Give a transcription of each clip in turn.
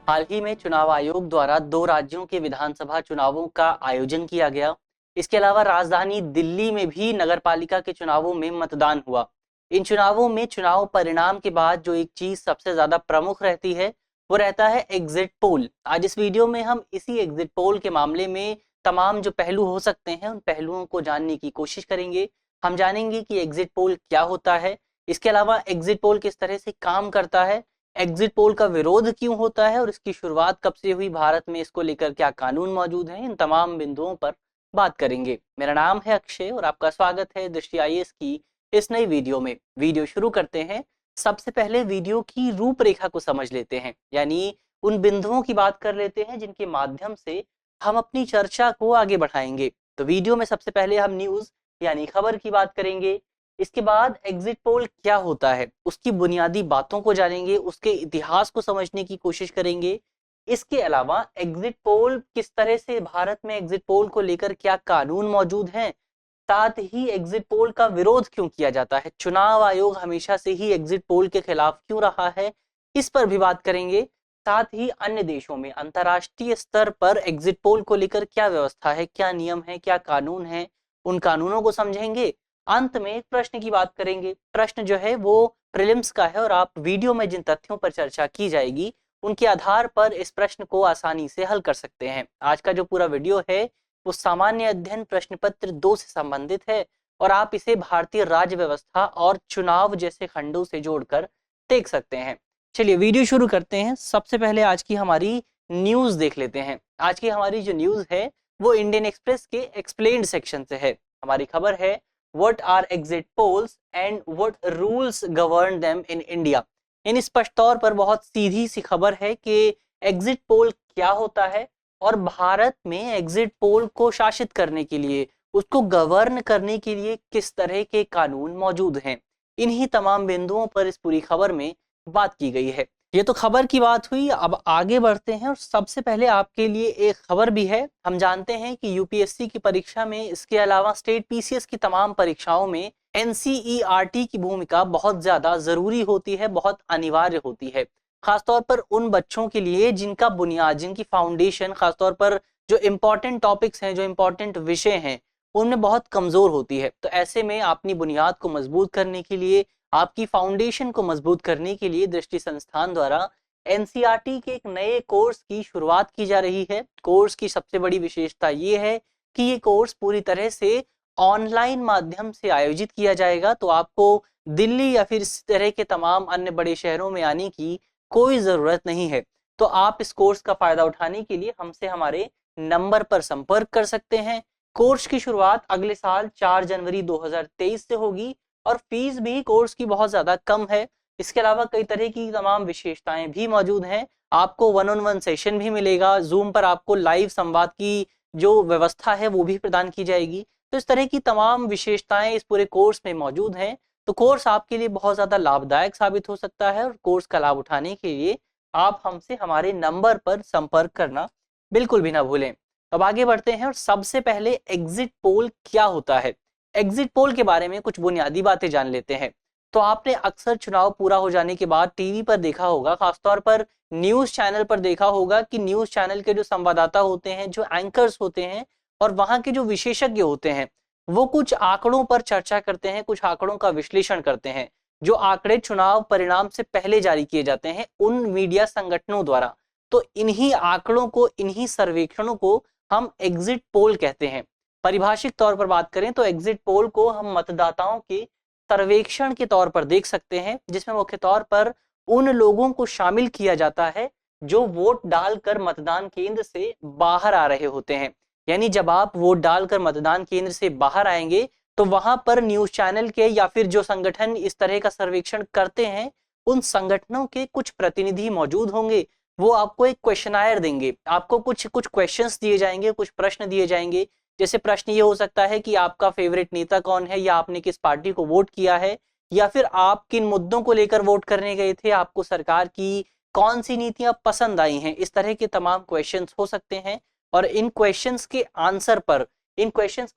हाल ही में चुनाव आयोग द्वारा 2 राज्यों के विधानसभा चुनावों का आयोजन किया गया। इसके अलावा राजधानी दिल्ली में भी नगरपालिका के चुनावों में मतदान हुआ। इन चुनावों में चुनाव परिणाम के बाद जो एक चीज सबसे ज्यादा प्रमुख रहती है वो रहता है एग्जिट पोल। आज इस वीडियो में हम इसी एग्जिट पोल के मामले में तमाम जो पहलू हो सकते हैं उन पहलुओं को जानने की कोशिश करेंगे। हम जानेंगे कि एग्जिट पोल क्या होता है, इसके अलावा एग्जिट पोल किस तरह से काम करता है, एग्जिट पोल का विरोध क्यों होता है और इसकी शुरुआत कब से हुई, भारत में इसको लेकर क्या कानून मौजूद हैं, इन तमाम बिंदुओं पर बात करेंगे। मेरा नाम है अक्षय और आपका स्वागत है दृष्टि आईएएस की इस नई वीडियो में। वीडियो शुरू करते हैं। सबसे पहले वीडियो की रूपरेखा को समझ लेते हैं, यानी उन बिंदुओं की बात कर लेते हैं जिनके माध्यम से हम अपनी चर्चा को आगे बढ़ाएंगे। तो वीडियो में सबसे पहले हम न्यूज यानी खबर की बात करेंगे। इसके बाद एग्जिट पोल क्या होता है उसकी बुनियादी बातों को जानेंगे, उसके इतिहास को समझने की कोशिश करेंगे। इसके अलावा एग्जिट पोल किस तरह से भारत में एग्जिट पोल को लेकर क्या कानून मौजूद हैं, साथ ही एग्जिट पोल का विरोध क्यों किया जाता है, चुनाव आयोग हमेशा से ही एग्जिट पोल के खिलाफ क्यों रहा है, इस पर भी बात करेंगे। साथ ही अन्य देशों में अंतर्राष्ट्रीय स्तर पर एग्जिट पोल को लेकर क्या व्यवस्था है, क्या नियम है, क्या कानून है, उन कानूनों को समझेंगे। अंत में एक प्रश्न की बात करेंगे। प्रश्न जो है वो प्रीलिम्स का है और आप वीडियो में जिन तथ्यों पर चर्चा की जाएगी उनके आधार पर इस प्रश्न को आसानी से हल कर सकते हैं। आज का जो पूरा वीडियो है वो सामान्य अध्ययन प्रश्न पत्र 2 से संबंधित है और आप इसे भारतीय राज्य व्यवस्था और चुनाव जैसे खंडों से जोड़कर देख सकते हैं। चलिए वीडियो शुरू करते हैं। सबसे पहले आज की हमारी न्यूज देख लेते हैं। आज की हमारी जो न्यूज है वो इंडियन एक्सप्रेस के एक्सप्लेन्ड सेक्शन से है। हमारी खबर है What are exit polls and what rules govern them in India? इन स्पष्ट तौर पर बहुत सीधी सी खबर है कि एग्जिट पोल क्या होता है और भारत में एग्जिट पोल को शासित करने के लिए, उसको गवर्न करने के लिए किस तरह के कानून मौजूद हैं। इन्हीं तमाम बिंदुओं पर इस पूरी खबर में बात की गई है। ये तो खबर की बात हुई, अब आगे बढ़ते हैं और सबसे पहले आपके लिए एक खबर भी है। हम जानते हैं कि यूपीएससी की परीक्षा में, इसके अलावा स्टेट पीसीएस की तमाम परीक्षाओं में एनसीईआरटी की भूमिका बहुत ज्यादा जरूरी होती है, बहुत अनिवार्य होती है, खासतौर पर उन बच्चों के लिए जिनका बुनियाद, जिनकी फाउंडेशन खासतौर पर जो इम्पोर्टेंट टॉपिक्स हैं, जो इम्पोर्टेंट विषय हैं, उनमें बहुत कमजोर होती है। तो ऐसे में अपनी बुनियाद को मजबूत करने के लिए, आपकी फाउंडेशन को मजबूत करने के लिए दृष्टि संस्थान द्वारा एनसीईआरटी के एक नए कोर्स की शुरुआत की जा रही है। कोर्स की सबसे बड़ी विशेषता ये है कि ये कोर्स पूरी तरह से ऑनलाइन माध्यम से आयोजित किया जाएगा। तो आपको दिल्ली या फिर इस तरह के तमाम अन्य बड़े शहरों में आने की कोई जरूरत नहीं है। तो आप इस कोर्स का फायदा उठाने के लिए हमसे हमारे नंबर पर संपर्क कर सकते हैं। कोर्स की शुरुआत अगले साल 4 जनवरी 2023 से होगी और फीस भी कोर्स की बहुत ज्यादा कम है। इसके अलावा कई तरह की तमाम विशेषताएं भी मौजूद हैं। आपको 1-on-1 सेशन भी मिलेगा, जूम पर आपको लाइव संवाद की जो व्यवस्था है वो भी प्रदान की जाएगी। तो इस तरह की तमाम विशेषताएं इस पूरे कोर्स में मौजूद हैं। तो कोर्स आपके लिए बहुत ज्यादा लाभदायक साबित हो सकता है और कोर्स का लाभ उठाने के लिए आप हमसे हमारे नंबर पर संपर्क करना बिल्कुल भी ना भूलें। अब आगे बढ़ते हैं और सबसे पहले एग्जिट पोल क्या होता है, एग्जिट पोल के बारे में कुछ बुनियादी बातें जान लेते हैं। तो आपने अक्सर चुनाव पूरा हो जाने के बाद टीवी पर देखा होगा, खासतौर पर न्यूज चैनल पर देखा होगा कि न्यूज चैनल के जो संवाददाता होते हैं, जो एंकर्स होते हैं और वहां के जो विशेषज्ञ होते हैं, वो कुछ आंकड़ों पर चर्चा करते हैं, कुछ आंकड़ों का विश्लेषण करते हैं, जो आंकड़े चुनाव परिणाम से पहले जारी किए जाते हैं उन मीडिया संगठनों द्वारा। तो इन्हीं आंकड़ों को, इन्हीं सर्वेक्षणों को हम एग्जिट पोल कहते हैं। परिभाषिक तौर पर बात करें तो एग्जिट पोल को हम मतदाताओं के सर्वेक्षण के तौर पर देख सकते हैं, जिसमें मुख्य तौर पर उन लोगों को शामिल किया जाता है जो वोट डालकर मतदान केंद्र से बाहर आ रहे होते हैं। यानी जब आप वोट डालकर मतदान केंद्र से बाहर आएंगे तो वहां पर न्यूज चैनल के या फिर जो संगठन इस तरह का सर्वेक्षण करते हैं उन संगठनों के कुछ प्रतिनिधि मौजूद होंगे। वो आपको एक क्वेश्चनायर देंगे, आपको कुछ क्वेश्चंस दिए जाएंगे, कुछ प्रश्न दिए जाएंगे। जैसे प्रश्न ये हो सकता है कि आपका फेवरेट नेता कौन है, या आपने किस पार्टी को वोट किया है, या फिर आप किन मुद्दों को लेकर वोट करने गए थे, आपको सरकार की कौन सी नीतियां पसंद आई हैं। इस तरह के तमाम क्वेश्चंस हो सकते हैं और इन क्वेश्चंस के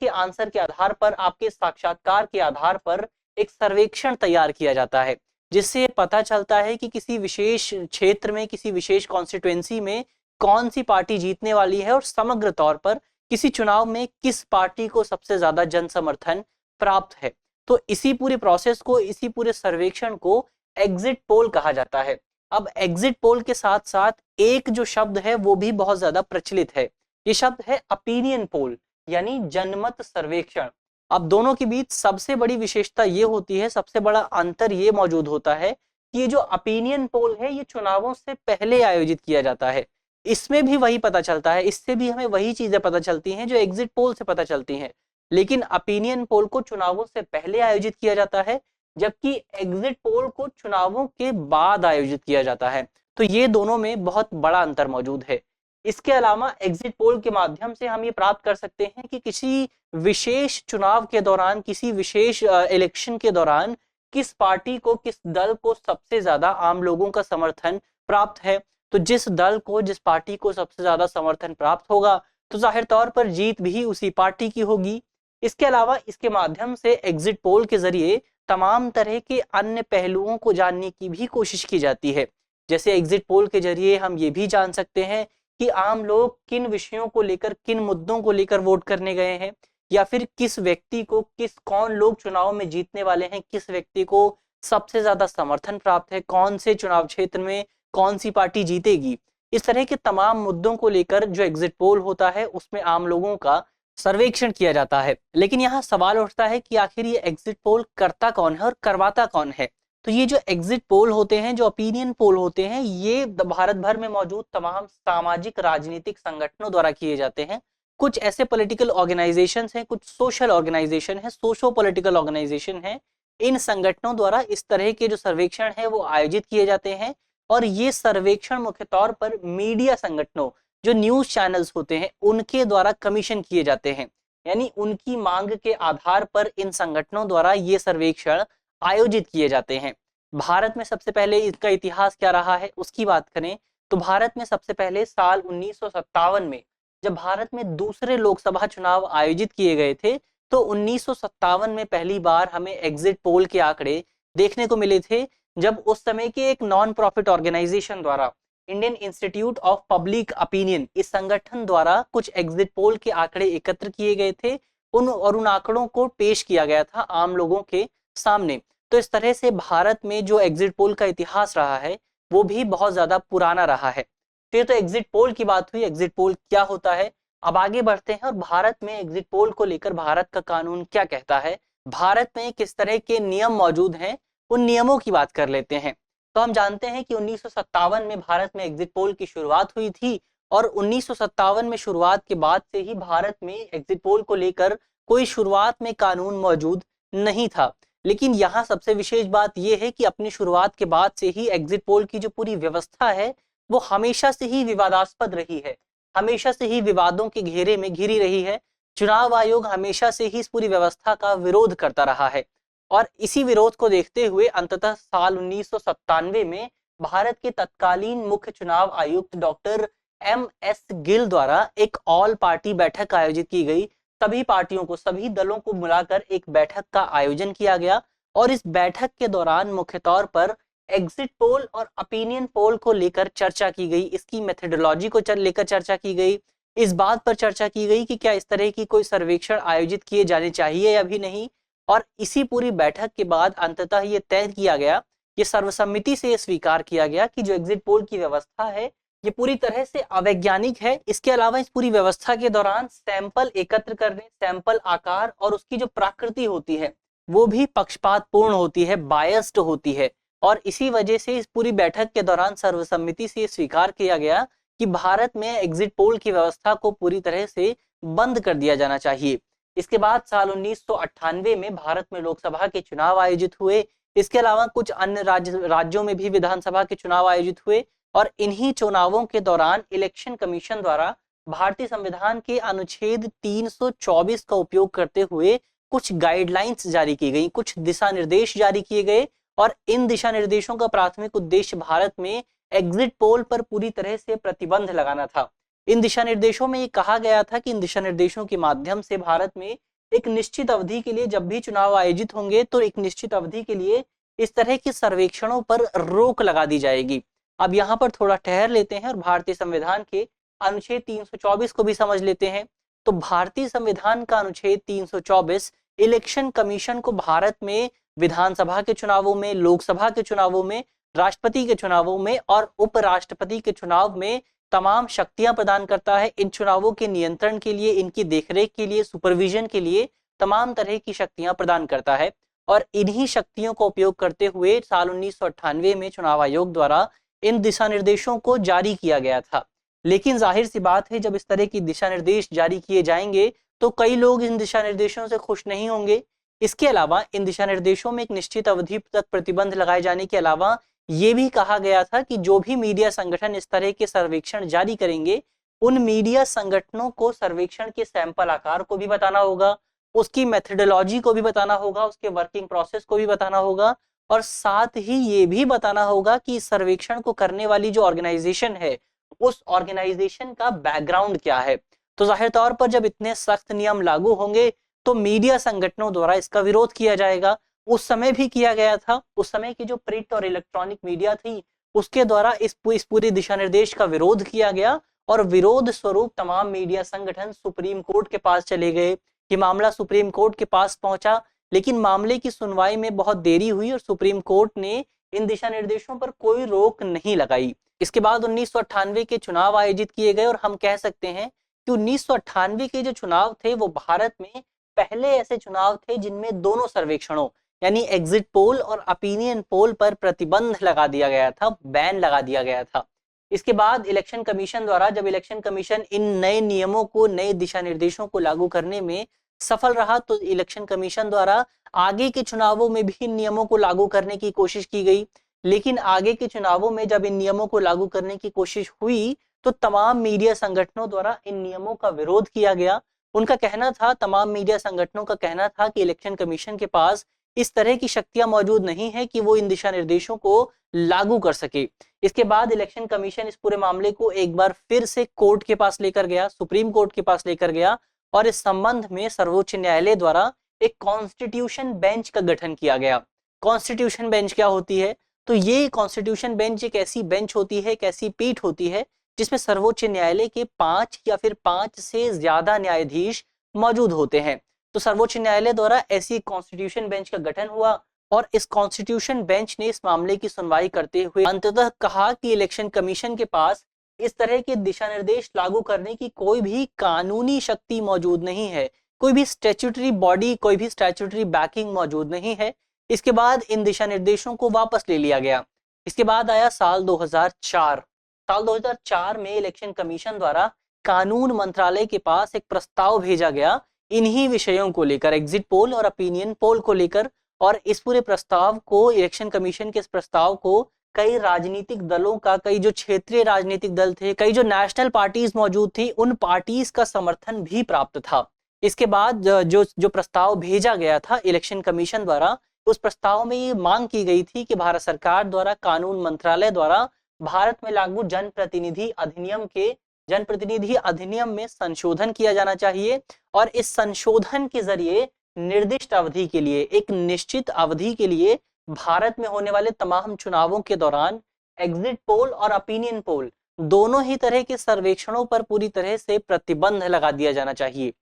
आंसर के आधार पर, आपके साक्षात्कार के आधार पर एक सर्वेक्षण तैयार किया जाता है। जिससे पता चलता है कि किसी विशेष क्षेत्र में, किसी विशेष कॉन्स्टिट्यूएंसी में कौन सी पार्टी जीतने वाली है और समग्र तौर पर किसी चुनाव में किस पार्टी को सबसे ज्यादा जन समर्थन प्राप्त है। तो इसी पूरे प्रोसेस को, इसी पूरे सर्वेक्षण को एग्जिट पोल कहा जाता है। अब एग्जिट पोल के साथ साथ एक जो शब्द है वो भी बहुत ज्यादा प्रचलित है, ये शब्द है ओपिनियन पोल, यानी जनमत सर्वेक्षण। अब दोनों के बीच सबसे बड़ी विशेषता ये होती है, सबसे बड़ा अंतर ये मौजूद होता है कि ये जो ओपिनियन पोल है ये चुनावों से पहले आयोजित किया जाता है। इसमें भी वही पता चलता है, इससे भी हमें वही चीजें पता चलती हैं जो एग्जिट पोल से पता चलती हैं, लेकिन ओपिनियन पोल को चुनावों से पहले आयोजित किया जाता है, जबकि एग्जिट पोल को चुनावों के बाद आयोजित किया जाता है। तो ये दोनों में बहुत बड़ा अंतर मौजूद है। इसके अलावा एग्जिट पोल के माध्यम से हम ये प्राप्त कर सकते हैं कि किसी विशेष चुनाव के दौरान, किसी विशेष इलेक्शन के दौरान किस पार्टी को, किस दल को सबसे ज्यादा आम लोगों का समर्थन प्राप्त है। तो जिस दल को, जिस पार्टी को सबसे ज्यादा समर्थन प्राप्त होगा तो जाहिर तौर पर जीत भी उसी पार्टी की होगी। इसके अलावा इसके माध्यम से एग्जिट पोल के जरिए तमाम तरह के अन्य पहलुओं को जानने की भी कोशिश की जाती है। जैसे एग्जिट पोल के जरिए हम ये भी जान सकते हैं कि आम लोग किन विषयों को लेकर, किन मुद्दों को लेकर वोट करने गए हैं, या फिर किस व्यक्ति को, कौन लोग चुनाव में जीतने वाले हैं, किस व्यक्ति को सबसे ज्यादा समर्थन प्राप्त है, कौन से चुनाव क्षेत्र में कौन सी पार्टी जीतेगी। इस तरह के तमाम मुद्दों को लेकर जो एग्जिट पोल होता है उसमें आम लोगों का सर्वेक्षण किया जाता है। लेकिन यहाँ सवाल उठता है कि आखिर ये एग्जिट पोल करता कौन है और करवाता कौन है। तो ये जो एग्जिट पोल होते हैं, जो ओपिनियन पोल होते हैं, ये भारत भर में मौजूद तमाम सामाजिक राजनीतिक संगठनों द्वारा किए जाते हैं। कुछ ऐसे पॉलिटिकल ऑर्गेनाइजेशन हैं, कुछ सोशल ऑर्गेनाइजेशन है, सोशो पॉलिटिकल ऑर्गेनाइजेशन है, इन संगठनों द्वारा इस तरह के जो सर्वेक्षण है वो आयोजित किए जाते हैं। और ये सर्वेक्षण मुख्य तौर पर मीडिया संगठनों, जो न्यूज चैनल्स होते हैं, उनके द्वारा कमीशन किए जाते हैं, यानी उनकी मांग के आधार पर इन संगठनों द्वारा ये सर्वेक्षण आयोजित किए जाते हैं। भारत में सबसे पहले इसका इतिहास क्या रहा है उसकी बात करें तो भारत में सबसे पहले साल 1957 में जब भारत में दूसरे लोकसभा चुनाव आयोजित किए गए थे, तो 1957 में पहली बार हमें एग्जिट पोल के आंकड़े देखने को मिले थे, जब उस समय के एक नॉन प्रॉफिट ऑर्गेनाइजेशन द्वारा, Indian institute of public opinion, इस संगठन द्वारा कुछ एग्जिट पोल के आंकड़े एकत्र किए गए थे, उन आंकड़ों को पेश किया गया था आम लोगों के सामने। तो इस तरह से भारत में जो एग्जिट पोल का इतिहास रहा है वो भी बहुत ज्यादा पुराना रहा है। तो ये तो एग्जिट पोल की बात हुई, एग्जिट पोल क्या होता है। अब आगे बढ़ते हैं और भारत में एग्जिट पोल को लेकर भारत का कानून क्या कहता है, भारत में किस तरह के नियम मौजूद हैं, उन नियमों की बात कर लेते हैं। तो हम जानते हैं कि 1957 में भारत में एग्जिट पोल की शुरुआत हुई थी, और 1957 में शुरुआत के बाद से ही भारत में एग्जिट पोल को लेकर कोई शुरुआत में कानून मौजूद नहीं था। लेकिन यहाँ सबसे विशेष बात यह है कि अपनी शुरुआत के बाद से ही एग्जिट पोल की जो पूरी व्यवस्था है वो हमेशा से ही विवादास्पद रही है, हमेशा से ही विवादों के घेरे में घिरी रही है। चुनाव आयोग हमेशा से ही इस पूरी व्यवस्था का विरोध करता रहा है, और इसी विरोध को देखते हुए अंततः साल 1997 में भारत के तत्कालीन मुख्य चुनाव आयुक्त डॉक्टर MS गिल द्वारा एक ऑल पार्टी बैठक आयोजित की गई। सभी पार्टियों को, सभी दलों को मिलाकर एक बैठक का आयोजन किया गया, और इस बैठक के दौरान मुख्य तौर पर एग्जिट पोल और ओपिनियन पोल को लेकर चर्चा की गई, इसकी मेथोडोलॉजी को लेकर चर्चा की गई, इस बात पर चर्चा की गई कि क्या इस तरह की कोई सर्वेक्षण आयोजित किए जाने चाहिए या भी नहीं। और इसी पूरी बैठक के बाद अंततः ये तय किया गया, ये सर्वसम्मति से स्वीकार किया गया कि जो एग्जिट पोल की व्यवस्था है ये पूरी तरह से अवैज्ञानिक है। इसके अलावा इस पूरी व्यवस्था के दौरान सैंपल एकत्र करने, सैंपल आकार और उसकी जो प्रकृति होती है वो भी पक्षपातपूर्ण होती है, बायस्ड होती है। और इसी वजह से इस पूरी बैठक के दौरान सर्वसम्मति से स्वीकार किया गया कि भारत में एग्जिट पोल की व्यवस्था को पूरी तरह से बंद कर दिया जाना चाहिए। इसके बाद साल 1998 में भारत में लोकसभा के चुनाव आयोजित हुए। इसके अलावा कुछ अन्य राज्यों में भी विधानसभा के चुनाव आयोजित हुए, और इन्हीं चुनावों के दौरान इलेक्शन कमीशन द्वारा भारतीय संविधान के अनुच्छेद 324 का उपयोग करते हुए कुछ गाइडलाइंस जारी की गई, कुछ दिशा निर्देश जारी किए गए, और इन दिशा निर्देशों का प्राथमिक उद्देश्य भारत में एग्जिट पोल पर पूरी तरह से प्रतिबंध लगाना था। इन दिशा निर्देशों में ये कहा गया था कि इन दिशा निर्देशों के माध्यम से भारत में एक निश्चित अवधि के लिए, जब भी चुनाव आयोजित होंगे तो एक निश्चित अवधि के लिए इस तरह के सर्वेक्षणों पर रोक लगा दी जाएगी। अब यहाँ पर थोड़ा ठहर लेते हैं और भारतीय संविधान के अनुच्छेद 324 को भी समझ लेते हैं। तो भारतीय संविधान का अनुच्छेद 324 इलेक्शन कमीशन को भारत में विधानसभा के चुनावों में, लोकसभा के चुनावों में, राष्ट्रपति के चुनावों में और उपराष्ट्रपति के चुनाव में तमाम शक्तियां प्रदान करता है। इन चुनावों के नियंत्रण के लिए, इनकी देखरेख के लिए, सुपरविजन के लिए तमाम तरह की शक्तियां प्रदान करता है। और इन्हीं शक्तियों का उपयोग करते हुए साल 1998 में चुनाव आयोग द्वारा इन दिशा निर्देशों को जारी किया गया था। लेकिन जाहिर सी बात है, जब इस तरह की दिशा निर्देश जारी किए जाएंगे तो कई लोग इन दिशा निर्देशों से खुश नहीं होंगे। इसके अलावा इन दिशा निर्देशों में एक निश्चित अवधि तक प्रतिबंध लगाए जाने के अलावा ये भी कहा गया था कि जो भी मीडिया संगठन इस तरह के सर्वेक्षण जारी करेंगे, उन मीडिया संगठनों को सर्वेक्षण के सैंपल आकार को भी बताना होगा, उसकी मेथडोलॉजी को भी बताना होगा, उसके वर्किंग प्रोसेस को भी बताना होगा और साथ ही ये भी बताना होगा कि इस सर्वेक्षण को करने वाली जो ऑर्गेनाइजेशन है, उस ऑर्गेनाइजेशन का बैकग्राउंड क्या है। तो जाहिर तौर पर जब इतने सख्त नियम लागू होंगे तो मीडिया संगठनों द्वारा इसका विरोध किया जाएगा। उस समय भी किया गया था। उस समय की जो प्रिंट और इलेक्ट्रॉनिक मीडिया थी, उसके द्वारा इस पूरी दिशा निर्देश का विरोध किया गया और विरोध स्वरूप तमाम मीडिया संगठन सुप्रीम कोर्ट के पास चले गए। ये मामला सुप्रीम कोर्ट के पास पहुंचा, लेकिन मामले की सुनवाई में बहुत देरी हुई और सुप्रीम कोर्ट ने इन दिशा निर्देशों पर कोई रोक नहीं लगाई। इसके बाद 1998 के चुनाव आयोजित किए गए और हम कह सकते हैं कि 1998 के जो चुनाव थे वो भारत में पहले ऐसे चुनाव थे जिनमें दोनों सर्वेक्षणों यानी एग्जिट पोल और ओपिनियन पोल पर प्रतिबंध लगा दिया गया था, बैन लगा दिया गया था। इसके बाद इलेक्शन कमीशन द्वारा, जब इलेक्शन कमीशन इन नए नियमों को, नए दिशा निर्देशों को लागू करने में सफल रहा, तो इलेक्शन कमीशन द्वारा आगे के चुनावों में भी इन नियमों को लागू करने की कोशिश की गई। लेकिन आगे के चुनावों में जब इन नियमों को लागू करने की कोशिश हुई तो तमाम मीडिया संगठनों द्वारा इन नियमों का विरोध किया गया। उनका कहना था, तमाम मीडिया संगठनों का कहना था कि इलेक्शन कमीशन के पास इस तरह की शक्तियां मौजूद नहीं है कि वो इन दिशा निर्देशों को लागू कर सके। इसके बाद इलेक्शन कमीशन इस पूरे मामले को एक बार फिर से कोर्ट के पास लेकर गया, सुप्रीम कोर्ट के पास लेकर गया और इस संबंध में सर्वोच्च न्यायालय द्वारा एक कॉन्स्टिट्यूशन बेंच का गठन किया गया। कॉन्स्टिट्यूशन बेंच क्या होती है? तो ये कॉन्स्टिट्यूशन बेंच एक ऐसी बेंच होती है, एक ऐसी पीठ होती है जिसमें सर्वोच्च न्यायालय के 5 या फिर 5 से ज्यादा न्यायाधीश मौजूद होते हैं। तो सर्वोच्च न्यायालय द्वारा ऐसी कॉन्स्टिट्यूशन बेंच का गठन हुआ और इस कॉन्स्टिट्यूशन बेंच ने इस मामले की सुनवाई करते हुए अंततः कहा कि इलेक्शन कमीशन के पास इस तरह के दिशा निर्देश लागू करने की कोई भी कानूनी शक्ति मौजूद नहीं है, कोई भी स्टैट्यूटरी बॉडी, कोई भी स्टैट्यूटरी बैकिंग मौजूद नहीं है। इसके बाद इन दिशा निर्देशों को वापस ले लिया गया। इसके बाद आया साल 2004। साल 2004 में इलेक्शन कमीशन द्वारा कानून मंत्रालय के पास एक प्रस्ताव भेजा गया इन्हीं विषयों को लेकर, एग्जिट पोल और ओपिनियन पोल को लेकर। और इस पूरे प्रस्ताव को, इलेक्शन कमीशन के इस प्रस्ताव को कई राजनीतिक दलों का, कई जो क्षेत्रीय राजनीतिक दल थे, कई जो नेशनल पार्टीज मौजूद थी, उन पार्टीज का समर्थन भी प्राप्त था। इसके बाद जो प्रस्ताव भेजा गया था इलेक्शन कमीशन द्वारा, उस प्रस्ताव में ये मांग की गई थी कि भारत सरकार द्वारा, कानून मंत्रालय द्वारा भारत में लागू जनप्रतिनिधि अधिनियम में संशोधन किया जाना चाहिए और इस संशोधन के जरिए निर्दिष्ट अवधि के लिए, एक निश्चित अवधि के लिए भारत में होने वाले तमाम चुनावों के दौरान एग्जिट पोल और ओपिनियन पोल दोनों ही तरह के सर्वेक्षणों पर पूरी तरह से प्रतिबंध लगा दिया जाना चाहिए।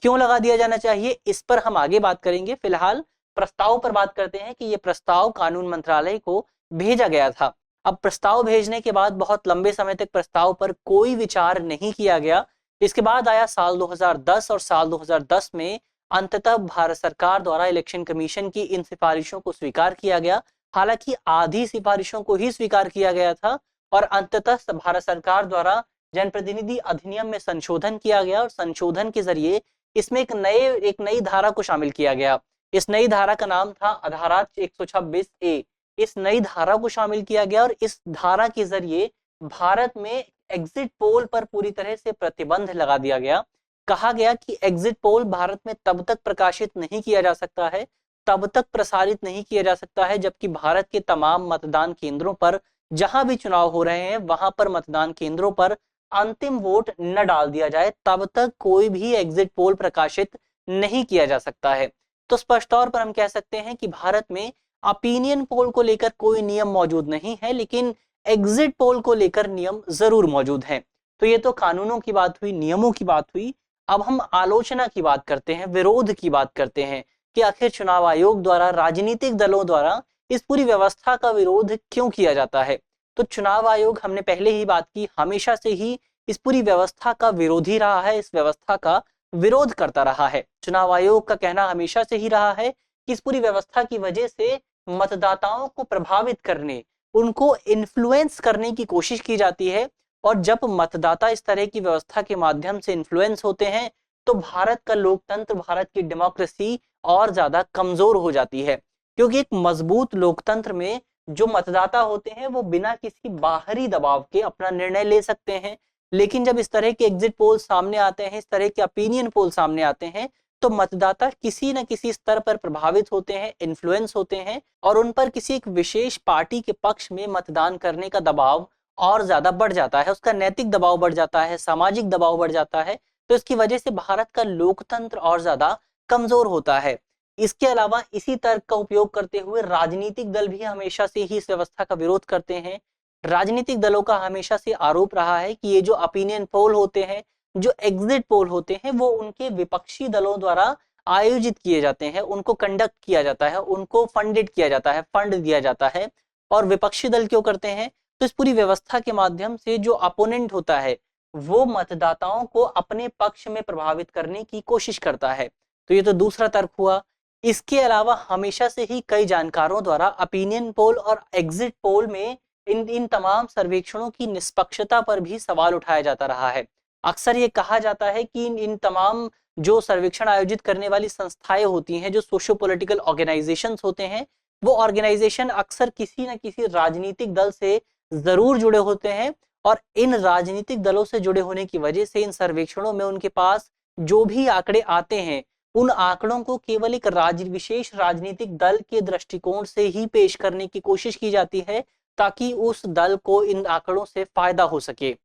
क्यों लगा दिया जाना चाहिए, इस पर हम आगे बात करेंगे। फिलहाल प्रस्ताव पर बात करते हैं कि यह प्रस्ताव कानून मंत्रालय को भेजा गया था। अब प्रस्ताव भेजने के बाद बहुत लंबे समय तक प्रस्ताव पर कोई विचार नहीं किया गया। इसके बाद आया साल 2010 और साल 2010 में अंततः भारत सरकार द्वारा इलेक्शन कमीशन की इन सिफारिशों को स्वीकार किया गया। हालांकि आधी सिफारिशों को ही स्वीकार किया गया था और अंततः भारत सरकार द्वारा जनप्रतिनिधि अधिनियम में संशोधन किया गया और संशोधन के जरिए इसमें एक नई धारा को शामिल किया गया। इस नई धारा का नाम था धारा 126A। इस नई धारा को शामिल किया गया और इस धारा के जरिए भारत में एग्जिट पोल पर पूरी तरह से प्रतिबंध लगा दिया गया। कहा गया कि एग्जिट पोल भारत में तब तक प्रकाशित नहीं किया जा सकता है, तब तक प्रसारित नहीं किया जा सकता है जबकि भारत के तमाम मतदान केंद्रों पर, जहां भी चुनाव हो रहे हैं वहां पर मतदान केंद्रों पर अंतिम वोट न डाल दिया जाए, तब तक कोई भी एग्जिट पोल प्रकाशित नहीं किया जा सकता है। तो स्पष्ट तौर पर हम कह सकते हैं कि भारत में ओपिनियन पोल को लेकर कोई नियम मौजूद नहीं है, लेकिन एग्जिट पोल को लेकर नियम जरूर मौजूद हैं। तो ये तो कानूनों की बात हुई, नियमों की बात हुई। अब हम आलोचना की बात करते हैं, विरोध की बात करते हैं कि आखिर चुनाव आयोग द्वारा, राजनीतिक दलों द्वारा इस पूरी व्यवस्था का विरोध क्यों किया जाता है। तो चुनाव आयोग, हमने पहले ही बात की, हमेशा से ही इस पूरी व्यवस्था का विरोधी रहा है, इस व्यवस्था का विरोध करता रहा है। चुनाव आयोग का कहना हमेशा से ही रहा है कि इस पूरी व्यवस्था की वजह से मतदाताओं को प्रभावित करने, उनको इन्फ्लुएंस करने की कोशिश की जाती है। और जब मतदाता इस तरह की व्यवस्था के माध्यम से इन्फ्लुएंस होते हैं तो भारत का लोकतंत्र, भारत की डेमोक्रेसी और ज्यादा कमजोर हो जाती है। क्योंकि एक मजबूत लोकतंत्र में जो मतदाता होते हैं वो बिना किसी बाहरी दबाव के अपना निर्णय ले सकते हैं। लेकिन जब इस तरह के एग्जिट पोल सामने आते हैं, इस तरह के ओपिनियन पोल सामने आते हैं, तो मतदाता किसी न किसी स्तर पर प्रभावित होते हैं, इन्फ्लुएंस होते हैं, और उन पर किसी एक विशेष पार्टी के पक्ष में मतदान करने का दबाव और ज्यादा बढ़ जाता है, उसका नैतिक दबाव बढ़ जाता है, सामाजिक दबाव बढ़ जाता है। तो इसकी वजह से भारत का लोकतंत्र और ज्यादा कमजोर होता है। इसके अलावा इसी तर्क का उपयोग करते हुए राजनीतिक दल भी हमेशा से ही इस व्यवस्था का विरोध करते हैं। राजनीतिक दलों का हमेशा से आरोप रहा है कि ये जो ओपिनियन पोल होते हैं, जो एग्जिट पोल होते हैं, वो उनके विपक्षी दलों द्वारा आयोजित किए जाते हैं, उनको कंडक्ट किया जाता है, उनको फंडेड किया जाता है, फंड दिया जाता है। और विपक्षी दल क्यों करते हैं? तो इस पूरी व्यवस्था के माध्यम से जो अपोनेंट होता है वो मतदाताओं को अपने पक्ष में प्रभावित करने की कोशिश करता है। तो ये तो दूसरा तर्क हुआ। इसके अलावा हमेशा से ही कई जानकारों द्वारा ओपिनियन पोल और एग्जिट पोल में इन तमाम सर्वेक्षणों की निष्पक्षता पर भी सवाल उठाया जाता रहा है। अक्सर ये कहा जाता है कि इन तमाम जो सर्वेक्षण आयोजित करने वाली संस्थाएं होती हैं, जो सोशो पॉलिटिकल ऑर्गेनाइजेशंस होते हैं, वो ऑर्गेनाइजेशन अक्सर किसी न किसी राजनीतिक दल से जरूर जुड़े होते हैं। और इन राजनीतिक दलों से जुड़े होने की वजह से इन सर्वेक्षणों में उनके पास जो भी आंकड़े आते हैं, उन आंकड़ों को केवल एक विशेष राजनीतिक दल के दृष्टिकोण से ही पेश करने की कोशिश की जाती है, ताकि उस दल को इन आंकड़ों से फायदा हो सके।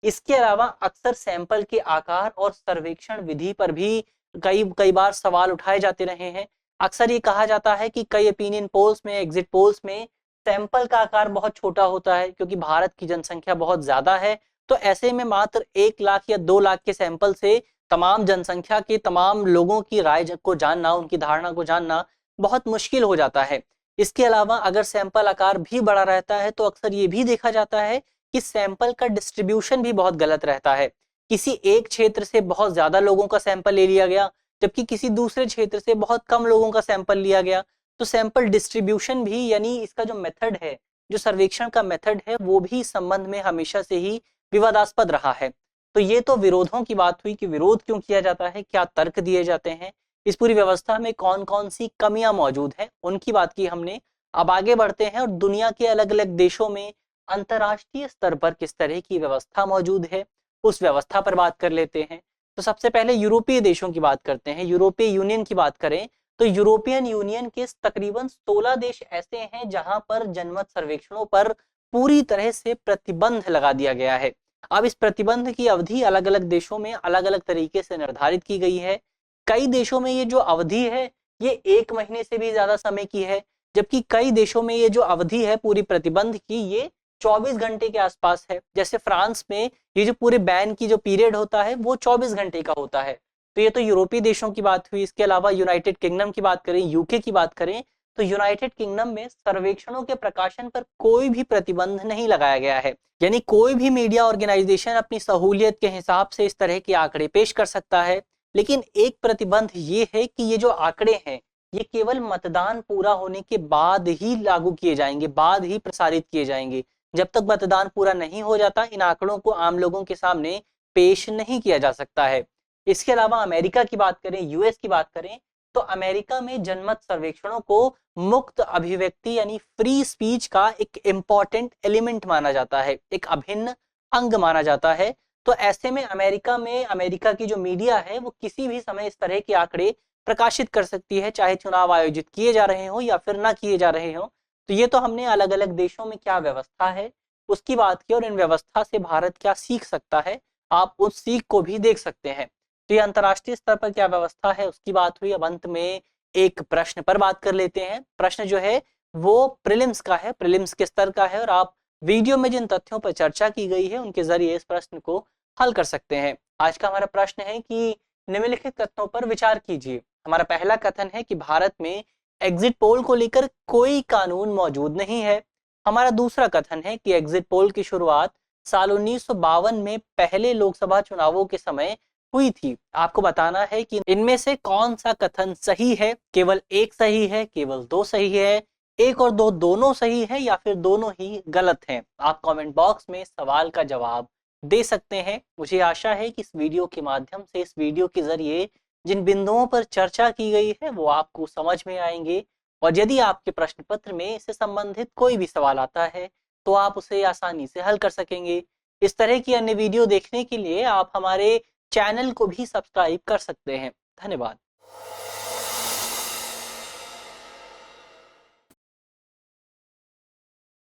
इसके अलावा अक्सर सैंपल के आकार और सर्वेक्षण विधि पर भी कई कई बार सवाल उठाए जाते रहे हैं। अक्सर ये कहा जाता है कि कई ओपिनियन पोल्स में, एग्जिट पोल्स में सैंपल का आकार बहुत छोटा होता है, क्योंकि भारत की जनसंख्या बहुत ज्यादा है। तो ऐसे में मात्र 1 लाख या 2 लाख के सैंपल से तमाम जनसंख्या के तमाम लोगों की राय को जानना, उनकी धारणा को जानना बहुत मुश्किल हो जाता है। इसके अलावा अगर सैंपल आकार भी बड़ा रहता है तो अक्सर ये भी देखा जाता है कि सैंपल का डिस्ट्रीब्यूशन भी बहुत गलत रहता है। किसी एक क्षेत्र से बहुत ज्यादा लोगों का सैंपल ले लिया गया, जबकि किसी दूसरे क्षेत्र से बहुत कम लोगों का सैंपल लिया गया। तो सैंपल डिस्ट्रीब्यूशन भी, यानी इसका जो मेथड है, जो सर्वेक्षण का मेथड है, वो भी इस संबंध में हमेशा से ही विवादास्पद रहा है। तो ये तो विरोधों की बात हुई कि विरोध क्यों किया जाता है, क्या तर्क दिए जाते हैं, इस पूरी व्यवस्था में कौन कौन सी कमियां मौजूद हैं, उनकी बात की हमने। अब आगे बढ़ते हैं और दुनिया के अलग अलग देशों में अंतर्राष्ट्रीय स्तर पर किस तरह की व्यवस्था मौजूद है, उस व्यवस्था पर बात कर लेते हैं। तो सबसे पहले यूरोपीय देशों की बात करते हैं। यूरोपीय यूनियन की बात करें तो यूरोपियन यूनियन के तकरीबन 16 देश ऐसे हैं जहां पर जनमत सर्वेक्षणों पर पूरी तरह से प्रतिबंध लगा दिया गया है। अब इस प्रतिबंध की अवधि अलग अलग देशों में अलग अलग तरीके से निर्धारित की गई है। कई देशों में ये जो अवधि है ये 1 महीने से भी ज्यादा समय की है, जबकि कई देशों में ये जो अवधि है पूरी प्रतिबंध की, ये 24 घंटे के आसपास है। जैसे फ्रांस में ये जो पूरे बैन की जो पीरियड होता है वो 24 घंटे का होता है। तो ये तो यूरोपीय देशों की बात हुई। इसके अलावा यूनाइटेड किंगडम की बात करें, यूके की बात करें, तो यूनाइटेड किंगडम में सर्वेक्षणों के प्रकाशन पर कोई भी प्रतिबंध नहीं लगाया गया है। यानी कोई भी मीडिया ऑर्गेनाइजेशन अपनी सहूलियत के हिसाब से इस तरह के आंकड़े पेश कर सकता है। लेकिन एक प्रतिबंध ये है कि ये जो आंकड़े हैं ये केवल मतदान पूरा होने के बाद ही लागू किए जाएंगे, बाद ही प्रसारित किए जाएंगे। जब तक मतदान पूरा नहीं हो जाता इन आंकड़ों को आम लोगों के सामने पेश नहीं किया जा सकता है। इसके अलावा अमेरिका की बात करें, यूएस की बात करें, तो अमेरिका में जनमत सर्वेक्षणों को मुक्त अभिव्यक्ति यानी फ्री स्पीच का एक इम्पॉर्टेंट एलिमेंट माना जाता है, एक अभिन्न अंग माना जाता है। तो ऐसे में अमेरिका अमेरिका की जो मीडिया है वो किसी भी समय इस तरह के आंकड़े प्रकाशित कर सकती है, चाहे चुनाव आयोजित किए जा रहे हो या फिर ना किए जा रहे हो। तो ये तो हमने अलग अलग देशों में क्या व्यवस्था है उसकी बात की, और इन व्यवस्था से भारत क्या सीख सकता है, आप उस सीख को भी देख सकते हैं। तो ये अंतर्राष्ट्रीय स्तर पर क्या व्यवस्था है उसकी बात हुई। अब अंत में एक प्रश्न पर बात कर लेते हैं। प्रश्न जो है वो प्रीलिम्स का है, प्रीलिम्स के स्तर का है और आप वीडियो में जिन तथ्यों पर चर्चा की गई है उनके जरिए इस प्रश्न को हल कर सकते हैं। आज का हमारा प्रश्न है कि निम्नलिखित तथ्यों पर विचार कीजिए। हमारा पहला कथन है कि भारत में एग्जिट पोल को लेकर कोई कानून मौजूद नहीं है। हमारा दूसरा कथन है कि एग्जिट पोल की शुरुआत साल 1952 में पहले लोकसभा चुनावों के समय हुई थी। आपको बताना है कि इनमें से कौन सा कथन सही है। केवल एक सही है, केवल दो सही है, एक और दो दोनों सही है या फिर दोनों ही गलत हैं। आप कमेंट बॉक्स में सवाल का जवाब दे सकते हैं। मुझे आशा है कि इस वीडियो के माध्यम से, इस वीडियो के जरिए जिन बिंदुओं पर चर्चा की गई है वो आपको समझ में आएंगे और यदि आपके प्रश्न पत्र में इससे संबंधित कोई भी सवाल आता है तो आप उसे आसानी से हल कर सकेंगे। इस तरह की अन्य वीडियो देखने के लिए आप हमारे चैनल को भी सब्सक्राइब कर सकते हैं। धन्यवाद।